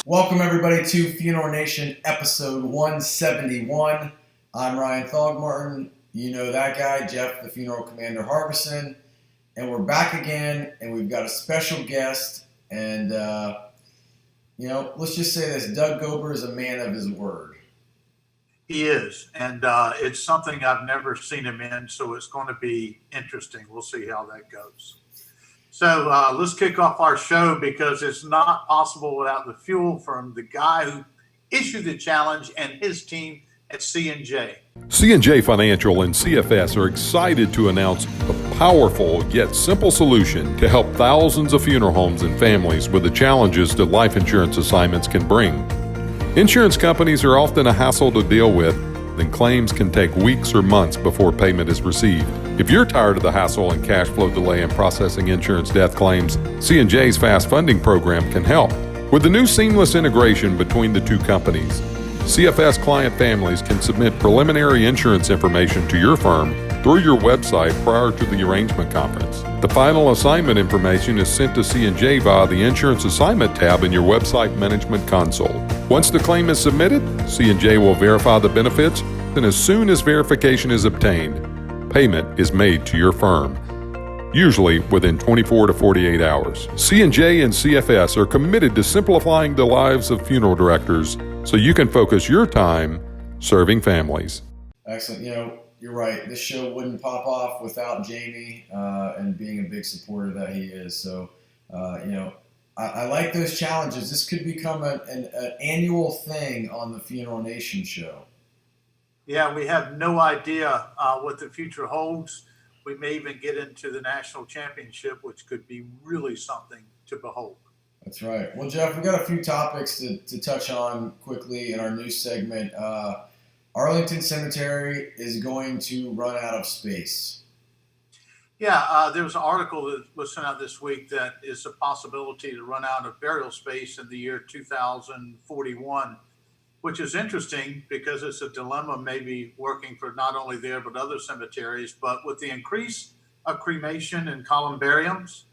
Welcome everybody to Funeral Nation episode 171. I'm Ryan Thogmartin. You know that guy, Jeff, the Funeral Commander Harbison. And we're back again, and we've got a special guest. And, let's just say this. Doug Gober is a man of his word. He is, and it's something I've never seen him in, so it's going to be interesting. We'll see how that goes. So let's kick off our show because it's not possible without the fuel from the guy who issued the challenge and his team at C&J. C&J Financial and CFS are excited to announce a powerful yet simple solution to help thousands of funeral homes and families with the challenges that life insurance assignments can bring. Insurance companies are often a hassle to deal with, and claims can take weeks or months before payment is received. If you're tired of the hassle and cash flow delay in processing insurance death claims, C&J's Fast Funding program can help. With the new seamless integration between the two companies, CFS client families can submit preliminary insurance information to your firm through your website prior to the arrangement conference. The final assignment information is sent to C&J via the Insurance Assignment tab in your website management console. Once the claim is submitted, C&J will verify the benefits, and as soon as verification is obtained, payment is made to your firm, usually within 24 to 48 hours. C&J and CFS are committed to simplifying the lives of funeral directors so you can focus your time serving families. Excellent. You're right. This show wouldn't pop off without Jamie and being a big supporter that he is. So, I like those challenges. This could become an annual thing on the Funeral Nation show. Yeah, we have no idea what the future holds. We may even get into the national championship, which could be really something to behold. That's right. Well, Jeff, we got a few topics to touch on quickly in our news segment. Arlington Cemetery is going to run out of space. Yeah, there was an article that was sent out this week that is a possibility to run out of burial space in the year 2041, which is interesting because it's a dilemma maybe working for not only there but other cemeteries. But with the increase of cremation and columbariums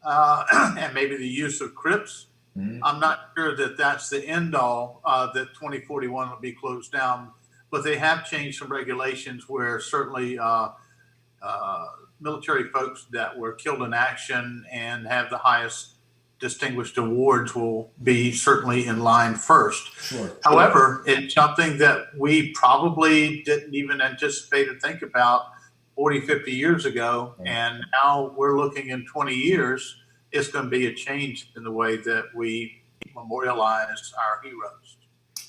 and maybe the use of crypts, I'm not sure that that's the end all, that 2041 will be closed down. But they have changed some regulations where certainly military folks that were killed in action and have the highest distinguished awards will be certainly in line first. Sure. However, it's something that we probably didn't even anticipate or think about 40, 50 years ago. Right. And now we're looking in 20 years, it's going to be a change in the way that we memorialize our heroes.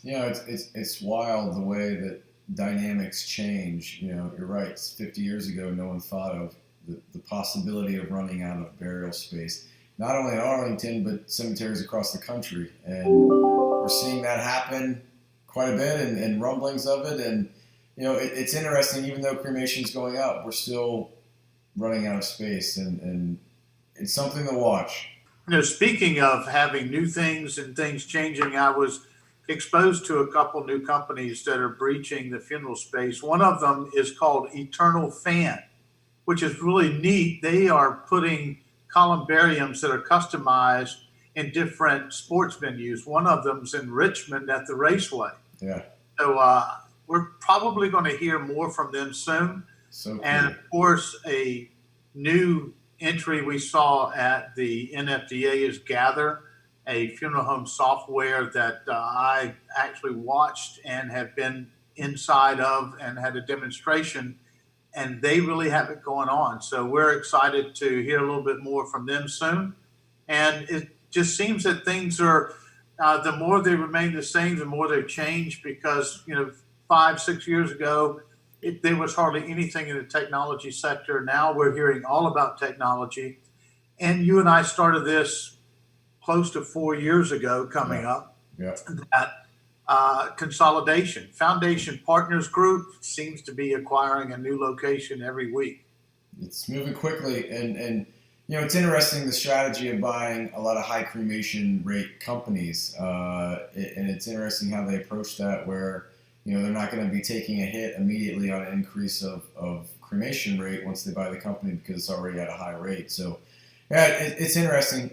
It's wild the way that dynamics change. You're right. 50 years ago, no one thought of the possibility of running out of burial space, not only in Arlington, but cemeteries across the country. And we're seeing that happen quite a bit and rumblings of it. And, it's interesting, even though cremation is going up, we're still running out of space. And it's something to watch. Speaking of having new things and things changing, I was exposed to a couple new companies that are breaching the funeral space. One of them is called Eternal Fan, which is really neat. They are putting columbariums that are customized in different sports venues. One of them's in Richmond at the Raceway. Yeah. So we're probably going to hear more from them soon. So cool. And of course, a new entry we saw at the NFDA is Gather, a funeral home software that I actually watched and have been inside of and had a demonstration, and they really have it going on. So we're excited to hear a little bit more from them soon. And it just seems that things are, the more they remain the same, the more they change because, 5-6 years ago, there was hardly anything in the technology sector. Now we're hearing all about technology. And you and I started this close to 4 years ago coming up. Yeah. That consolidation. Foundation Partners Group seems to be acquiring a new location every week. It's moving quickly. And it's interesting, the strategy of buying a lot of high cremation rate companies. And it's interesting how they approach that where, they're not going to be taking a hit immediately on an increase of cremation rate once they buy the company because it's already at a high rate. So, yeah, it's interesting.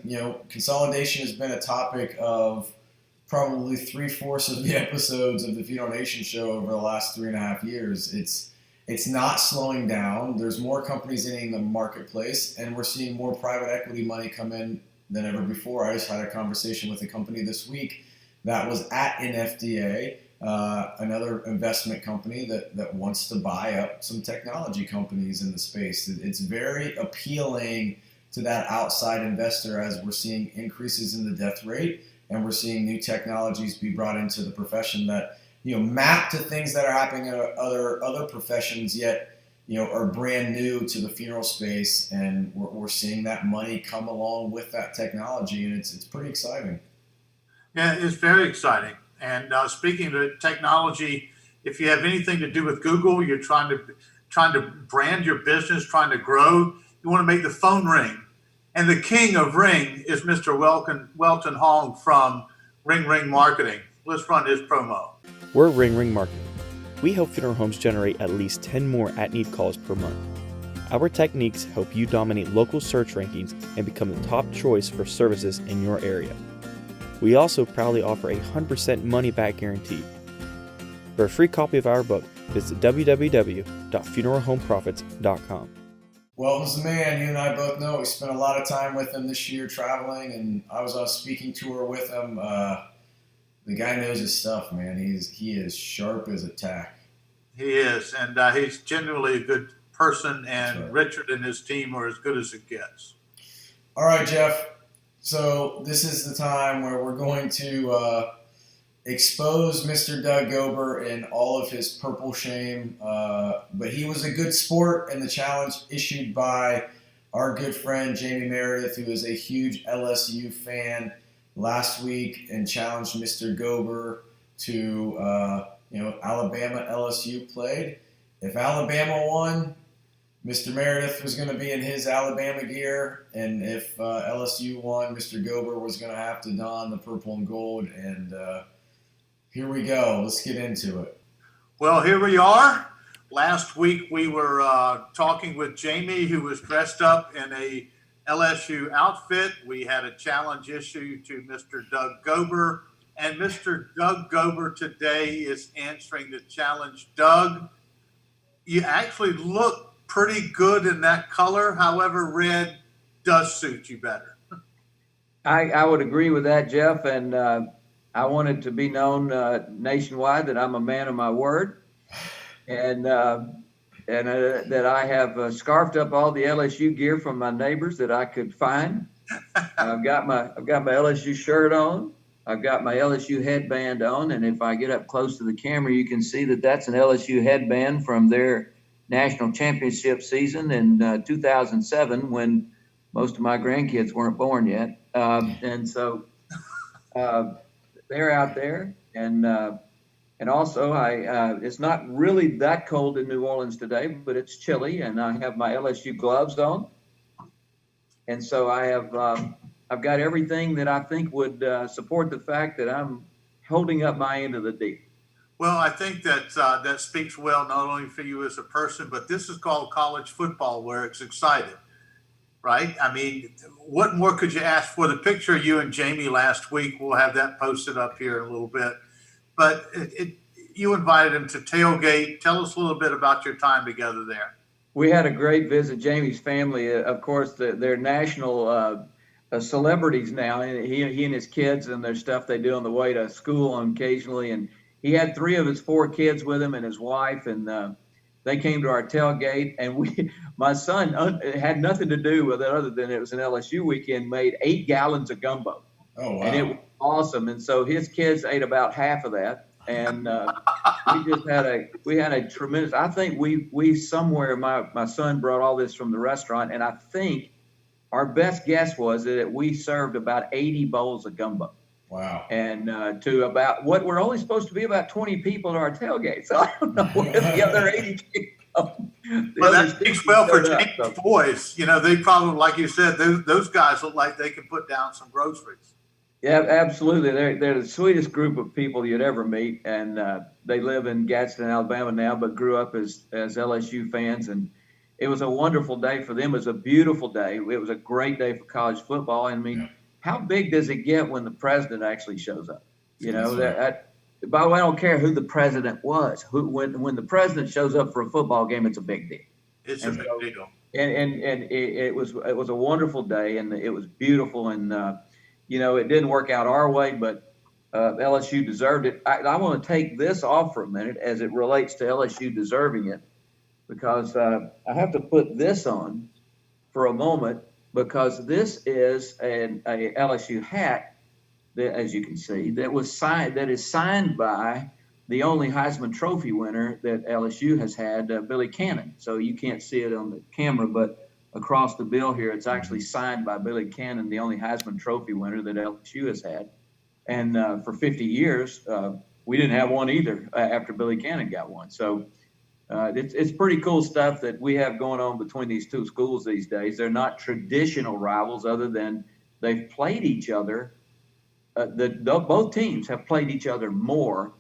Consolidation has been a topic of probably 3/4 of the episodes of the Funeral Nation show over the last 3.5 years. It's not slowing down. There's more companies entering the marketplace, and we're seeing more private equity money come in than ever before. I just had a conversation with a company this week that was at NFDA, another investment company that wants to buy up some technology companies in the space. It's very appealing to that outside investor as we're seeing increases in the death rate, and we're seeing new technologies be brought into the profession that, map to things that are happening in other professions, yet, are brand new to the funeral space, and we're seeing that money come along with that technology, and it's pretty exciting. Yeah, it's very exciting. And speaking of technology, if you have anything to do with Google, you're trying to brand your business, trying to grow, you want to make the phone ring. And the king of ring is Mr. Welton Hong from Ring Ring Marketing. Let's run his promo. We're Ring Ring Marketing. We help funeral homes generate at least 10 more at-need calls per month. Our techniques help you dominate local search rankings and become the top choice for services in your area. We also proudly offer a 100% money-back guarantee. For a free copy of our book, visit www.funeralhomeprofits.com. Welton's the man. You and I both know. We spent a lot of time with him this year traveling, and I was on a speaking tour with him. The guy knows his stuff, man. He is sharp as a tack. He is, and he's genuinely a good person, and right. Richard and his team are as good as it gets. All right, Jeff. So this is the time where we're going to expose Mr. Doug Gober in all of his purple shame. But he was a good sport, and the challenge issued by our good friend Jamie Meredith, who is a huge LSU fan, last week, and challenged Mr. Gober to, Alabama LSU played. If Alabama won, Mr. Meredith was going to be in his Alabama gear, and if LSU won, Mr. Gober was going to have to don the purple and gold. And here we go. Let's get into it. Well, here we are. Last week we were talking with Jamie, who was dressed up in a LSU outfit. We had a challenge issue to Mr. Doug Gober, and Mr. Doug Gober today is answering the challenge. Doug, you actually look pretty good in that color. However, red does suit you better. I would agree with that, Jeff. And I wanted to be known nationwide that I'm a man of my word, and that I have scarfed up all the LSU gear from my neighbors that I could find. I've got my LSU shirt on. I've got my LSU headband on, and if I get up close to the camera, you can see that that's an LSU headband from their national championship season in 2007, when most of my grandkids weren't born yet. And so they're out there, and also it's not really that cold in New Orleans today, but it's chilly, and I have my LSU gloves on, and so I've got everything that I think would support the fact that I'm holding up my end of the deal. Well, I think that speaks well not only for you as a person, but this is called college football, where it's exciting, right? I mean, what more could you ask for? The picture of you and Jamie last week, we'll have that posted up here in a little bit. But you invited him to tailgate. Tell us a little bit about your time together there. We had a great visit. Jamie's family, of course, they're national celebrities now. He and his kids and their stuff they do on the way to school occasionally. And he had 3 of his 4 kids with him and his wife, and they came to our tailgate. And my son had nothing to do with it other than it was an LSU weekend, made 8 gallons of gumbo. Oh, wow. And it was awesome. And so his kids ate about half of that. And we had a tremendous, I think we somewhere, my son brought all this from the restaurant, and I think our best guess was that we served about 80 bowls of gumbo. Wow. And to about what we're only supposed to be about 20 people at our tailgate. So I don't know where the other 80 came from. Well, that speaks well for James' boys. You know, they probably, like you said, those guys look like they can put down some groceries. Yeah, absolutely. They're the sweetest group of people you'd ever meet. And they live in Gadsden, Alabama now, but grew up as LSU fans. And it was a wonderful day for them. It was a beautiful day. It was a great day for college football. I mean, How big does it get when the president actually shows up? You know, by the way, I don't care who the president was. When the president shows up for a football game, it's a big deal. It's a big deal. And it was a wonderful day, and it was beautiful. And you know, it didn't work out our way, but LSU deserved it. I want to take this off for a minute as it relates to LSU deserving it, because I have to put this on for a moment, because this is a LSU hat that, as you can see, that is signed by the only Heisman Trophy winner that LSU has had, Billy Cannon. So you can't see it on the camera, but across the bill here, it's actually signed by Billy Cannon, the only Heisman Trophy winner that LSU has had. And for 50 years, we didn't have one either after Billy Cannon got one. So it's pretty cool stuff that we have going on between these two schools these days. They're not traditional rivals, other than they've played each other. Both teams have played each other more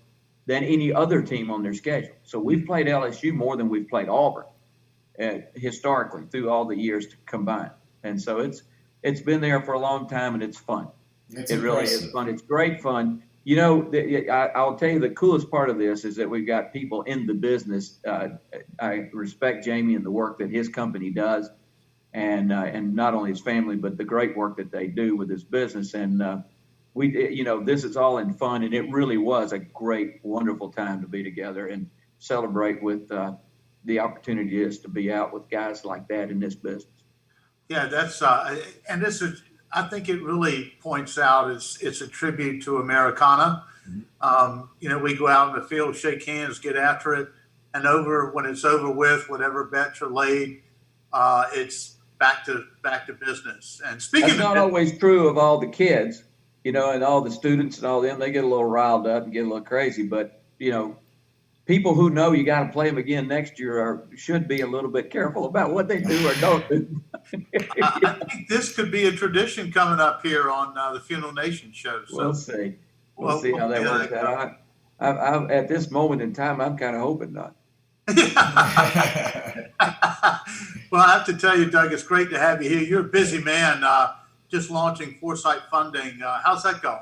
than any other team on their schedule. So we've played LSU more than we've played Auburn historically through all the years combined. And so it's been there for a long time, and it's fun. It really is fun. It's great fun. You know, I'll tell you, the coolest part of this is that we've got people in the business. I respect Jamie and the work that his company does, and not only his family, but the great work that they do with his business. And this is all in fun, and it really was a great, wonderful time to be together and celebrate with the opportunity is to be out with guys like that in this business. Yeah, that's and this is, I think it really points out it's a tribute to Americana. We go out in the field, shake hands, get after it, and when it's over with, whatever bets are laid, it's back to business. And speaking that's not always true of all the kids. And all the students and all them, they get a little riled up and get a little crazy. But, people who know you got to play them again next year should be a little bit careful about what they do or don't do. I think this could be a tradition coming up here on the Funeral Nation show. So we'll see. We'll see how that works out. I'm at this moment in time, I'm kind of hoping not. Well, I have to tell you, Doug, it's great to have you here. You're a busy man. Just launching Foresight Funding. How's that going?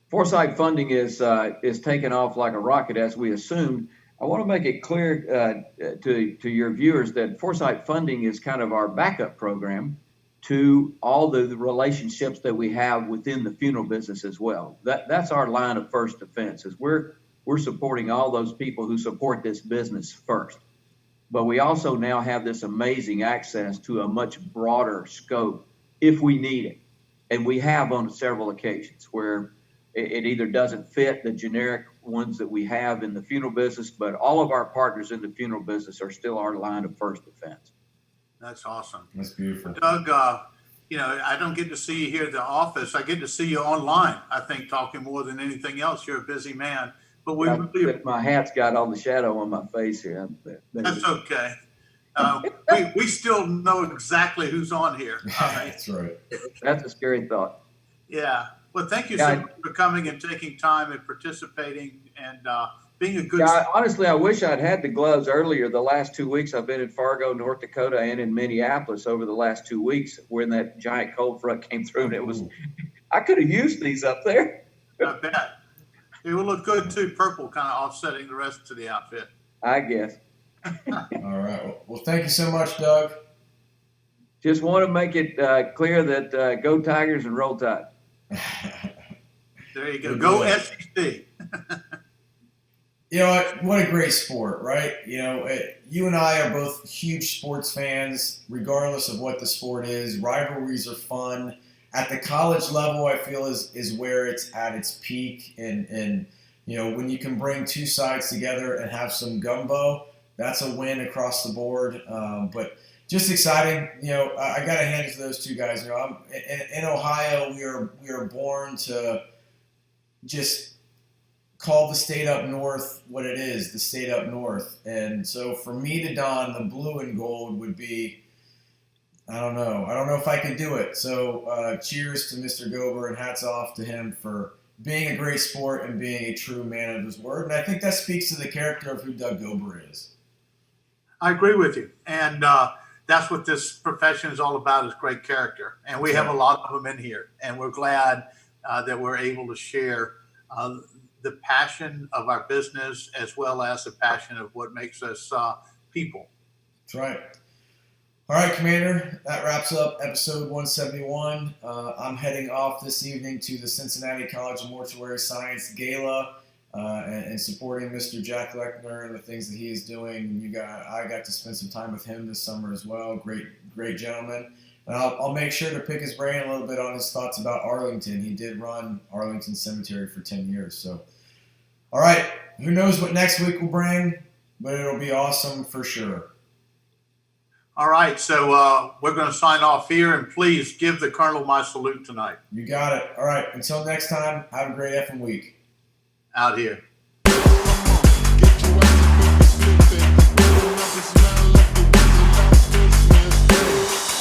Foresight Funding is taking off like a rocket, as we assumed. I want to make it clear to your viewers that Foresight Funding is kind of our backup program to all the relationships that we have within the funeral business as well. That's our line of first defense, is we're supporting all those people who support this business first. But we also now have this amazing access to a much broader scope if we need it. And we have on several occasions where it either doesn't fit the generic ones that we have in the funeral business, but all of our partners in the funeral business are still our line of first defense. That's awesome. That's beautiful. Doug, I don't get to see you here at the office. I get to see you online, I think, talking more than anything else. You're a busy man. But my hat's got all the shadow on my face here. That's okay. We still know exactly who's on here. That's right. That's a scary thought. Yeah. Well, thank you so much for coming and taking time and participating and being a good. Honestly, I wish I'd had the gloves earlier. The last 2 weeks I've been in Fargo, North Dakota, and in Minneapolis over the last 2 weeks when that giant cold front came through. And I could have used these up there. I bet. It will look good too, purple kind of offsetting the rest of the outfit. I guess. All right. Well, thank you so much, Doug. Just want to make it clear that go Tigers and roll Tide. There you go. Go SEC. What a great sport, right? You and I are both huge sports fans, regardless of what the sport is. Rivalries are fun. At the college level, I feel is where it's at its peak. And when you can bring two sides together and have some gumbo, that's a win across the board. But just exciting. I got to hand it to those two guys. I'm in Ohio. We are born to just call the state up north what it is, the state up north. And so for me to don the blue and gold would be, I don't know if I could do it. So cheers to Mr. Gober, and hats off to him for being a great sport and being a true man of his word. And I think that speaks to the character of who Doug Gober is. I agree with you. And that's what this profession is all about, is great character. And we have a lot of them in here. And we're glad that we're able to share the passion of our business as well as the passion of what makes us people. That's right. All right, Commander, that wraps up episode 171. I'm heading off this evening to the Cincinnati College of Mortuary Science Gala and supporting Mr. Jack Lechner and the things that he is doing. I got to spend some time with him this summer as well. Great gentleman. And I'll make sure to pick his brain a little bit on his thoughts about Arlington. He did run Arlington Cemetery for 10 years. So, all right, who knows what next week will bring, but it'll be awesome for sure. All right, so we're going to sign off here, and please give the Colonel my salute tonight. You got it. All right, until next time, have a great effing week. Out here. Get your ass to sleeping. Roll up and smell